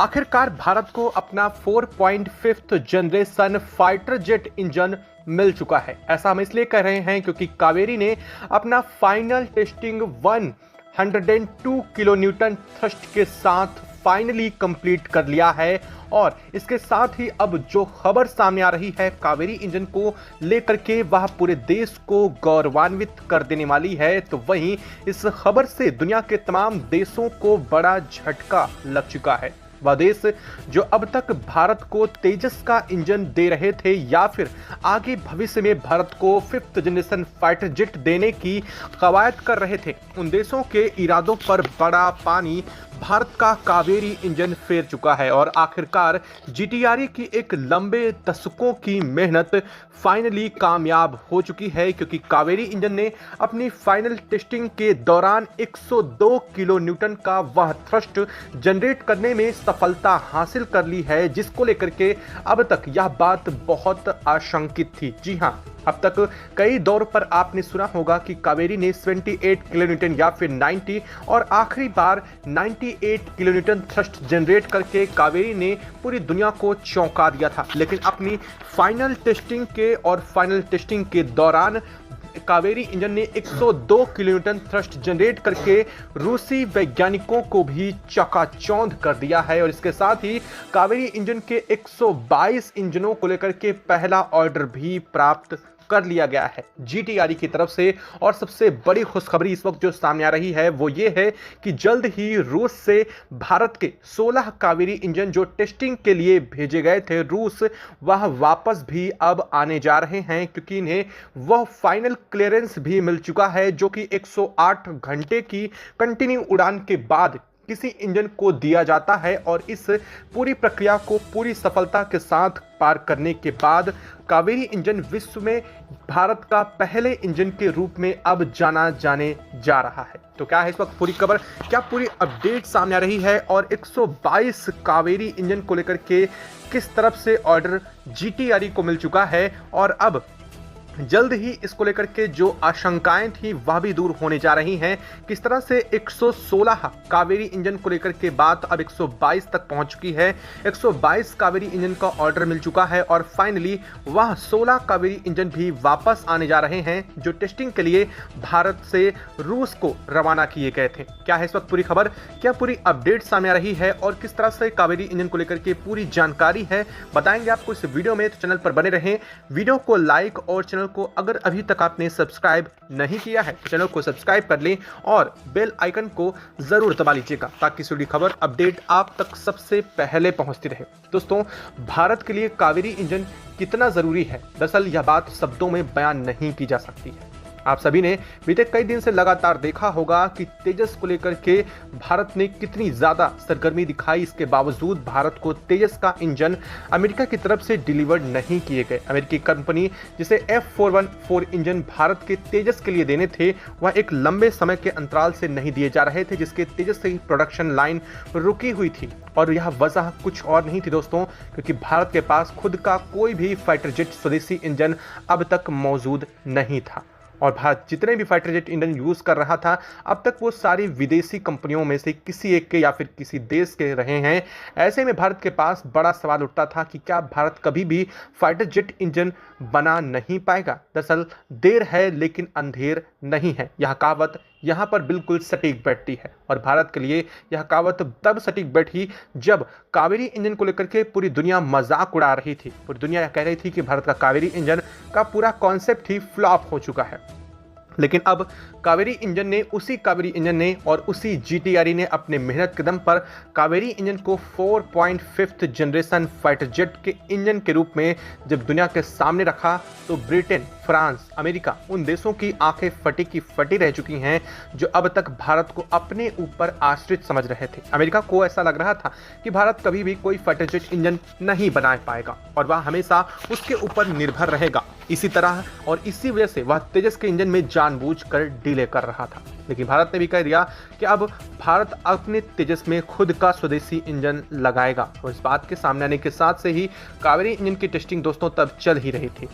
आखिरकार भारत को अपना 4.5th generation fighter jet engine मिल चुका है। ऐसा हम इसलिए कह रहे हैं क्योंकि कावेरी ने अपना final testing 102 kilo Newton thrust के साथ फाइनली कंप्लीट कर लिया है। और इसके साथ ही अब जो खबर सामने आ रही है कावेरी इंजन को लेकर के वह पूरे देश को गौरवान्वित कर देने वाली है। तो वहीं इस खबर से दुनिया के तमाम देशों को बड़ा झटका लग चुका है। वह देश जो अब तक भारत को तेजस का इंजन दे रहे थे या फिर आगे भविष्य में भारत को 5th जनरेशन फाइटर जेट देने की कवायद कर रहे थे, उन देशों के इरादों पर बड़ा पानी भारत का कावेरी इंजन फेर चुका है। और आखिरकार जीटीआरई की एक लंबे दशकों की मेहनत फाइनली कामयाब हो चुकी है, क्योंकि कावेरी इंजन ने अपनी फाइनल टेस्टिंग के दौरान 102 किलो न्यूटन का वह थ्रस्ट जनरेट करने में सफलता हासिल कर ली है, जिसको लेकर के अब तक यह बात बहुत आशंकित थी। जी हां, अब तक कई दौर पर आपने सुना होगा कि कावेरी ने 78 किलो न्यूटन या फिर 90 और आखिरी बार 98 किलो न्यूटन थ्रस्ट जनरेट करके कावेरी ने पूरी दुनिया को चौंका दिया था। लेकिन अपनी फाइनल टेस्टिंग के दौरान कावेरी इंजन ने 102 किलो न्यूटन थ्रस्ट जनरेट करके रूसी वैज्ञानिकों को भी चकाचौंध कर दिया है। और इसके साथ ही कावेरी इंजन के 122 इंजनों को लेकर के पहला ऑर्डर भी प्राप्त कर लिया गया है जीटीआरई की तरफ से। और सबसे बड़ी खुशखबरी इस वक्त जो सामने आ रही है वो ये है कि जल्द ही रूस से भारत के 16 कावेरी इंजन जो टेस्टिंग के लिए भेजे गए थे रूस, वह वापस भी अब आने जा रहे हैं, क्योंकि इन्हें वह फाइनल क्लियरेंस भी मिल चुका है जो कि 108 घंटे की कंटिन्यू उड़ान के बाद किसी इंजन को दिया जाता है। और इस पूरी प्रक्रिया को पूरी सफलता के साथ पार करने के बाद कावेरी इंजन विश्व में भारत का पहले इंजन के रूप में अब जाना जाने जा रहा है। तो क्या है इस वक्त पूरी खबर, क्या पूरी अपडेट सामने आ रही है और 122 कावेरी इंजन को लेकर के किस तरफ से ऑर्डर जीटीआरई को मिल चुका है और अब जल्द ही इसको लेकर के जो आशंकाएं थी वह भी दूर होने जा रही हैं। किस तरह से 116 कावेरी इंजन को लेकर के बात अब 122 तक पहुंच चुकी है। 122 कावेरी इंजन का ऑर्डर मिल चुका है और फाइनली वह 16 कावेरी इंजन भी वापस आने जा रहे हैं जो टेस्टिंग के लिए भारत से रूस को रवाना किए गए थे। क्या है इस वक्त पूरी खबर, क्या पूरी अपडेट सामने आ रही है और किस तरह से कावेरी इंजन को लेकर के पूरी जानकारी है, बताएंगे आपको इस वीडियो में। तो चैनल पर बने रहें, वीडियो को लाइक और चैनल को अगर अभी तक आपने सब्सक्राइब नहीं किया है तो चैनल को सब्सक्राइब कर लें और बेल आइकन को जरूर दबा लीजिएगा ताकि जुड़ी खबर अपडेट आप तक सबसे पहले पहुंचती रहे। दोस्तों, भारत के लिए कावेरी इंजन कितना जरूरी है, दरअसल यह बात शब्दों में बयान नहीं की जा सकती है। आप सभी ने बीते कई दिन से लगातार देखा होगा कि तेजस को लेकर के भारत ने कितनी ज्यादा सरगर्मी दिखाई। इसके बावजूद भारत को तेजस का इंजन अमेरिका की तरफ से डिलीवर्ड नहीं किए गए। अमेरिकी कंपनी जिसे F414 इंजन भारत के तेजस के लिए देने थे वह एक लंबे समय के अंतराल से नहीं दिए जा रहे थे, जिसके तेजस से प्रोडक्शन लाइन रुकी हुई थी। और यह वजह कुछ और नहीं थी दोस्तों, क्योंकि भारत के पास खुद का कोई भी फाइटर जेट स्वदेशी इंजन अब तक मौजूद नहीं था। और भारत जितने भी फाइटर जेट इंजन यूज कर रहा था अब तक वो सारी विदेशी कंपनियों में से किसी एक के या फिर किसी देश के रहे हैं। ऐसे में भारत के पास बड़ा सवाल उठता था कि क्या भारत कभी भी फाइटर जेट इंजन बना नहीं पाएगा। दरअसल देर है लेकिन अंधेर नहीं है, यह कहावत यहाँ पर बिल्कुल सटीक बैठती है। और भारत के लिए यह कहावत तब सटीक बैठी जब कावेरी इंजन को लेकर के पूरी दुनिया मजाक उड़ा रही थी। पूरी दुनिया कह रही थी कि भारत का कावेरी इंजन का पूरा कॉन्सेप्ट ही फ्लॉप हो चुका है। लेकिन अब कावेरी इंजन ने और उसी जीटीआरई ने अपने मेहनत के दम पर कावेरी इंजन को 4.5th जनरेशन फाइटर जेट के इंजन के रूप में जब दुनिया के सामने रखा तो ब्रिटेन, फ्रांस, अमेरिका उन देशों की आंखें फटी की फटी रह चुकी हैं जो अब तक भारत को अपने ऊपर आश्रित समझ रहे थे। अमेरिका को ऐसा लग रहा था कि भारत कभी भी कोई फाइटर जेट इंजन नहीं बना पाएगा और वह हमेशा उसके ऊपर निर्भर रहेगा। इसी तरह और इसी वजह से वह तेजस के इंजन में जानबूझकर डिले कर रहा था। लेकिन भारत ने भी कह दिया कि अब भारत अपने तेजस में खुद का स्वदेशी इंजन लगाएगा। और इस बात के सामने आने के साथ से ही कावेरी इंजन की टेस्टिंग दोस्तों तब चल ही रही थी।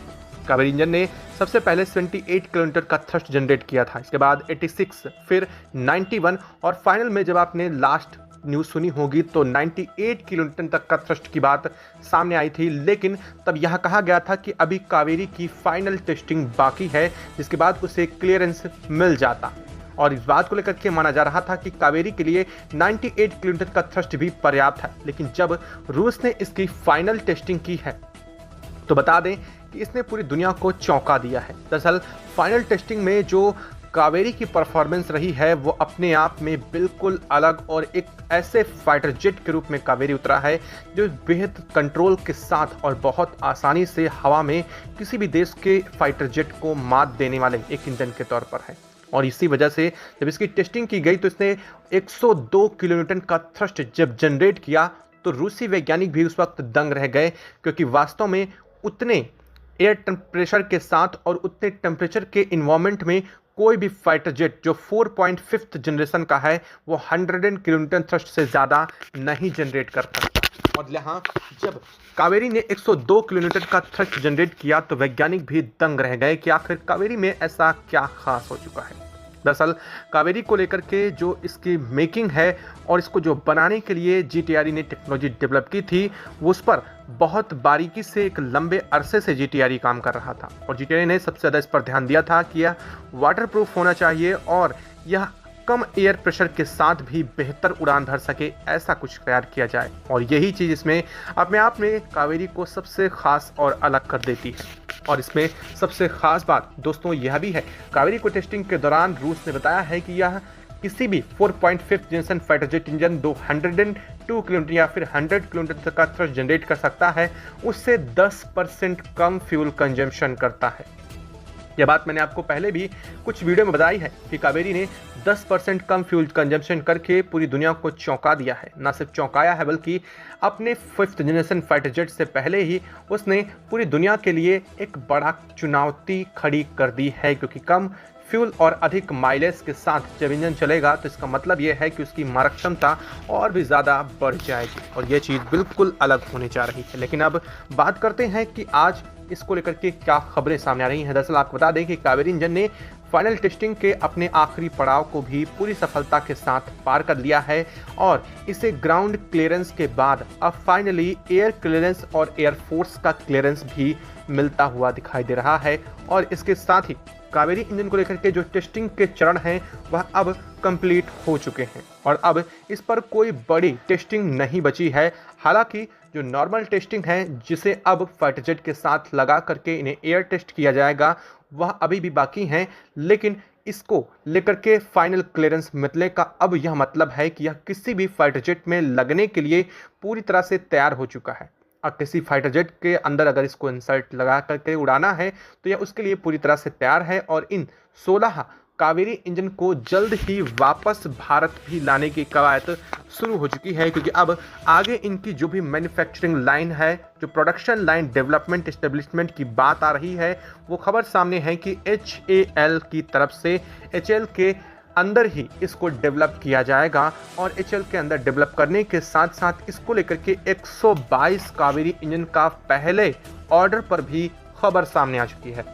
कावेरी इंजन ने सबसे पहले 78 किलोमीटर का थ्रस्ट जनरेट किया था, इसके बाद 86, फिर 91 और फाइनल में जब आपने लास्ट न्यूज़ सुनी होगी तो 98 किलोन्यूटन तक का थ्रस्ट की बात सामने आई थी, लेकिन तब यह कहा गया था कि अभी कावेरी की फाइनल टेस्टिंग बाकी है, जिसके बाद उसे क्लियरेंस मिल जाता। और इस बात को लेकर के माना जा रहा था कि कावेरी के लिए 98 किलोमीटर का थ्रस्ट भी पर्याप्त है, लेकिन जब रूस ने इसकी फाइनल टेस्टिंग की है तो बता दें कि इसने पूरी दुनिया को चौंका दिया है। दरअसल फाइनल टेस्टिंग में जो कावेरी की परफॉर्मेंस रही है वो अपने आप में बिल्कुल अलग और एक ऐसे फाइटर जेट के रूप में कावेरी उतरा है जो बेहद कंट्रोल के साथ और बहुत आसानी से हवा में किसी भी देश के फाइटर जेट को मात देने वाले एक इंजन के तौर पर है। और इसी वजह से जब इसकी टेस्टिंग की गई तो इसने 102 किलोन्यूटन का थ्रस्ट जब जनरेट किया तो रूसी वैज्ञानिक भी उस वक्त दंग रह गए, क्योंकि वास्तव में उतने एयर टेम्परेचर के साथ और उतने टेम्परेचर के इन्वायरमेंट में कोई भी फाइटर जेट जो 4.5 जनरेशन का है वो 100 किलोमीटर थ्रस्ट से ज़्यादा नहीं जनरेट कर सकता। और यहाँ जब कावेरी ने 102 किलोमीटर का थ्रस्ट जनरेट किया तो वैज्ञानिक भी दंग रह गए कि आखिर कावेरी में ऐसा क्या खास हो चुका है। दरअसल कावेरी को लेकर के जो इसकी मेकिंग है और इसको जो बनाने के लिए जीटीआरई ने टेक्नोलॉजी डेवलप की थी वो उस पर बहुत बारीकी से एक लंबे अरसे से जीटीआरई काम कर रहा था। और जीटीआरई ने सबसे ज़्यादा इस पर ध्यान दिया था कि यह वाटरप्रूफ होना चाहिए और यह कम एयर प्रेशर के साथ भी बेहतर उड़ान भर सके, ऐसा कुछ तैयार किया जाए। और यही चीज़ इसमें अपने आप में कावेरी को सबसे खास और अलग कर देती है। और इसमें सबसे खास बात दोस्तों यह भी है, कावेरी को टेस्टिंग के दौरान रूस ने बताया है कि यह किसी भी 4.5 generation fighter jet engine 202 kilometre या फिर 100 किलोमीटर तक का थ्रस्ट जनरेट कर सकता है, उससे 10% कम फ्यूल कंजम्पशन करता है। यह बात मैंने आपको पहले भी कुछ वीडियो में बताई है कि कावेरी ने 10% कम फ्यूल कंजम्पशन करके पूरी दुनिया को चौंका दिया है। न सिर्फ चौंकाया है बल्कि अपने 5th जनरेशन फाइटर जेट से पहले ही उसने पूरी दुनिया के लिए एक बड़ा चुनौती खड़ी कर दी है, क्योंकि कम फ्यूल और अधिक माइलेज के साथ जब इंजन चलेगा तो इसका मतलब यह है कि उसकी मारक क्षमता और भी ज़्यादा बढ़ जाएगी और यह चीज़ बिल्कुल अलग होने जा रही है। लेकिन अब बात करते हैं कि आज इसको लेकर के क्या खबरें सामने आ रही हैं। दरअसल आपको बता दें कि कावेरी इंजन ने फाइनल टेस्टिंग के अपने आखिरी पड़ाव को भी पूरी सफलता के साथ पार कर लिया है और इसे ग्राउंड क्लियरेंस के बाद अब फाइनली एयर क्लियरेंस और एयरफोर्स का क्लियरेंस भी मिलता हुआ दिखाई दे रहा है। और इसके साथ ही कावेरी इंजन को लेकर के जो टेस्टिंग के चरण हैं वह अब कंप्लीट हो चुके हैं और अब इस पर कोई बड़ी टेस्टिंग नहीं बची है। हालांकि जो नॉर्मल टेस्टिंग है जिसे अब फाइटर जेट के साथ लगा करके इन्हें एयर टेस्ट किया जाएगा वह अभी भी बाकी हैं, लेकिन इसको लेकर के फाइनल क्लियरेंस मिलने का अब यह मतलब है कि यह किसी भी फाइटर जेट में लगने के लिए पूरी तरह से तैयार हो चुका है। अब किसी फाइटर जेट के अंदर अगर इसको इंसर्ट लगा करके उड़ाना है तो यह उसके लिए पूरी तरह से तैयार है और इन 16 कावेरी इंजन को जल्द ही वापस भारत भी लाने की कवायद शुरू हो चुकी है, क्योंकि अब आगे इनकी जो भी मैन्युफैक्चरिंग लाइन है, जो प्रोडक्शन लाइन डेवलपमेंट एस्टेब्लिशमेंट की बात आ रही है, वो खबर सामने है कि HAL की तरफ से HAL के अंदर ही इसको डेवलप किया जाएगा और HAL के अंदर डेवलप करने के साथ साथ इसको लेकर के 122 कावेरी इंजन का पहले ऑर्डर पर भी खबर सामने आ चुकी है।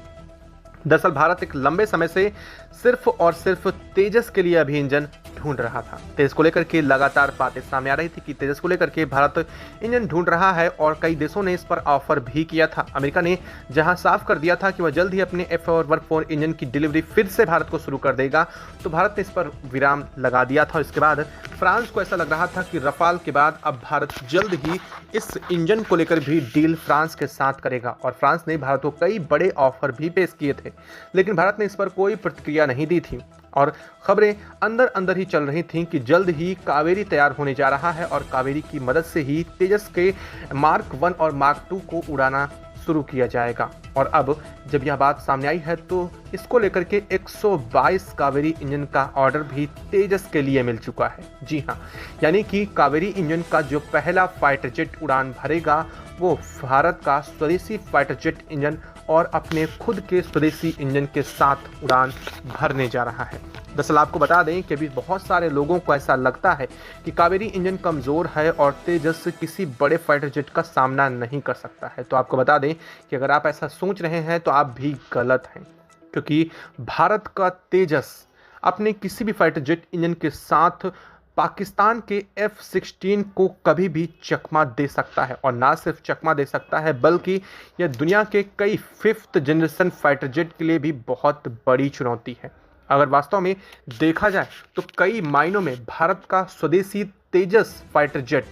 दरअसल भारत एक लंबे समय से सिर्फ और सिर्फ तेजस के लिए अभी इंजन ढूंढ रहा था। तेजस को लेकर के लगातार बातें सामने आ रही थी कि तेजस को लेकर के भारत इंजन ढूंढ रहा है और कई देशों ने इस पर ऑफर भी किया था। अमेरिका ने जहां साफ कर दिया था कि वह जल्द ही अपने F4 इंजन की डिलीवरी फिर से भारत को शुरू कर देगा, तो भारत ने इस पर विराम लगा दिया था। इसके बाद फ्रांस को ऐसा लग रहा था कि रफाल के बाद अब भारत जल्द ही इस इंजन को लेकर भी डील फ्रांस के साथ करेगा और फ्रांस ने भारत को कई बड़े ऑफर भी पेश किए थे, लेकिन भारत ने इस पर कोई प्रतिक्रिया नहीं दी थी और खबरें अंदर अंदर ही चल रही थीं कि जल्द ही कावेरी तैयार होने जा रहा है और कावेरी की मदद से ही तेजस के मार्क 1 और मार्क 2 को उड़ाना शुरू किया जाएगा। और अब जब यह बात सामने आई है तो इसको लेकर के 122 कावेरी इंजन का ऑर्डर भी तेजस के लिए मिल चुका है। जी हाँ, यानी कि कावेरी इंजन का जो पहला फाइटर जेट उड़ान भरेगा वो भारत का स्वदेशी फाइटर जेट इंजन और अपने खुद के स्वदेशी इंजन के साथ उड़ान भरने जा रहा है। दरअसल आपको बता दें कि अभी बहुत सारे लोगों को ऐसा लगता है कि कावेरी इंजन कमज़ोर है और तेजस किसी बड़े फाइटर जेट का सामना नहीं कर सकता है। तो आपको बता दें कि अगर आप ऐसा सोच रहे हैं तो आप भी गलत हैं, क्योंकि भारत का तेजस अपने किसी भी फाइटर जेट इंजन के साथ पाकिस्तान के F-16 को कभी भी चकमा दे सकता है, और ना सिर्फ चकमा दे सकता है बल्कि यह दुनिया के कई 5th जनरेशन फाइटर जेट के लिए भी बहुत बड़ी चुनौती है। अगर वास्तव में देखा जाए तो कई मायनों में भारत का स्वदेशी तेजस फाइटर जेट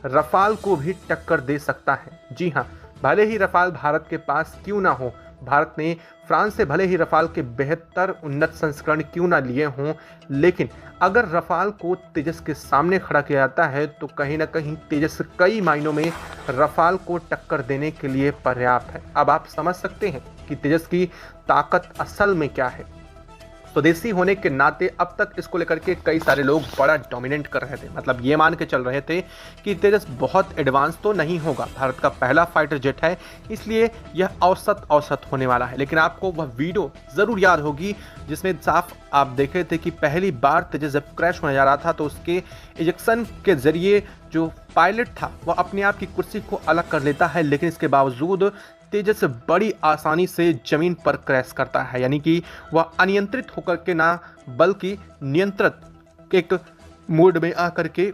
रफाल को भी टक्कर दे सकता है। जी हाँ, भले ही रफाल भारत के पास क्यों ना हो, भारत ने फ्रांस से भले ही रफाल के बेहतर उन्नत संस्करण क्यों ना लिए हों, लेकिन अगर रफाल को तेजस के सामने खड़ा किया जाता है तो कहीं ना कहीं तेजस कई मायनों में रफाल को टक्कर देने के लिए पर्याप्त है। अब आप समझ सकते हैं कि तेजस की ताकत असल में क्या है। स्वदेशी होने के नाते अब तक इसको लेकर के कई सारे लोग बड़ा डोमिनेट कर रहे थे, मतलब ये मान के चल रहे थे कि तेजस बहुत एडवांस तो नहीं होगा, भारत का पहला फाइटर जेट है इसलिए यह औसत होने वाला है। लेकिन आपको वह वीडियो ज़रूर याद होगी जिसमें साफ आप देखे थे कि पहली बार तेजस जब क्रैश होने जा रहा था तो उसके इजेक्शन के जरिए जो पायलट था वह अपने आप की कुर्सी को अलग कर लेता है, लेकिन इसके बावजूद तेजस बड़ी आसानी से जमीन पर क्रैश करता है, यानी कि वह अनियंत्रित होकर के ना बल्कि नियंत्रित एक मोड में आकर के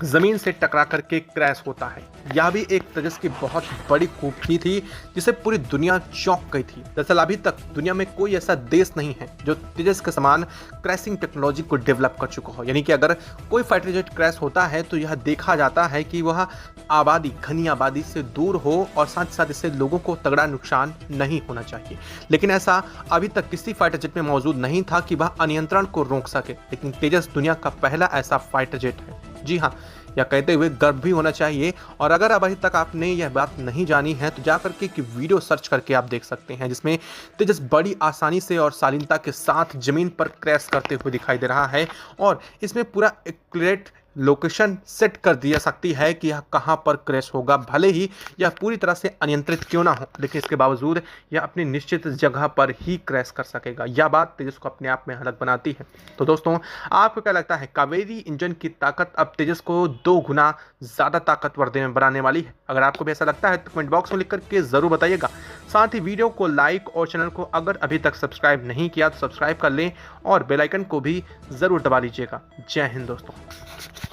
जमीन से टकरा करके क्रैश होता है। यह भी एक तेजस की बहुत बड़ी खूबी थी जिसे पूरी दुनिया चौंक गई थी। दरअसल अभी तक दुनिया में कोई ऐसा देश नहीं है जो तेजस के समान क्रैशिंग टेक्नोलॉजी को डेवलप कर चुका हो, यानी कि अगर कोई फाइटर जेट क्रैश होता है तो यह देखा जाता है कि वह आबादी घनी आबादी से दूर हो और साथ साथ इससे लोगों को तगड़ा नुकसान नहीं होना चाहिए। लेकिन ऐसा अभी तक किसी फाइटर जेट में मौजूद नहीं था कि वह अनियंत्रण को रोक सके, लेकिन तेजस दुनिया का पहला ऐसा फाइटर जेट है। जी हाँ, यह कहते हुए गर्व भी होना चाहिए। और अगर अभी तक आपने यह बात नहीं जानी है तो जाकर के एक वीडियो सर्च करके आप देख सकते हैं जिसमें तेजस बड़ी आसानी से और शालीनता के साथ जमीन पर क्रैश करते हुए दिखाई दे रहा है, और इसमें पूरा एक्यूरेट लोकेशन सेट कर दिया सकती है कि यह कहां पर क्रैश होगा। भले ही यह पूरी तरह से अनियंत्रित क्यों ना हो, लेकिन इसके बावजूद यह अपनी निश्चित जगह पर ही क्रैश कर सकेगा। यह बात तेजस को अपने आप में अलग बनाती है। तो दोस्तों, आपको क्या लगता है, कावेरी इंजन की ताकत अब तेजस को 2 गुना ज़्यादा ताकतवर बनाने वाली है? अगर आपको भी ऐसा लगता है तो कमेंट बॉक्स में लिख करके ज़रूर बताइएगा। साथ ही वीडियो को लाइक और चैनल को अगर अभी तक सब्सक्राइब नहीं किया तो सब्सक्राइब कर लें और बेल आइकन को भी ज़रूर दबा लीजिएगा। जय हिंद दोस्तों।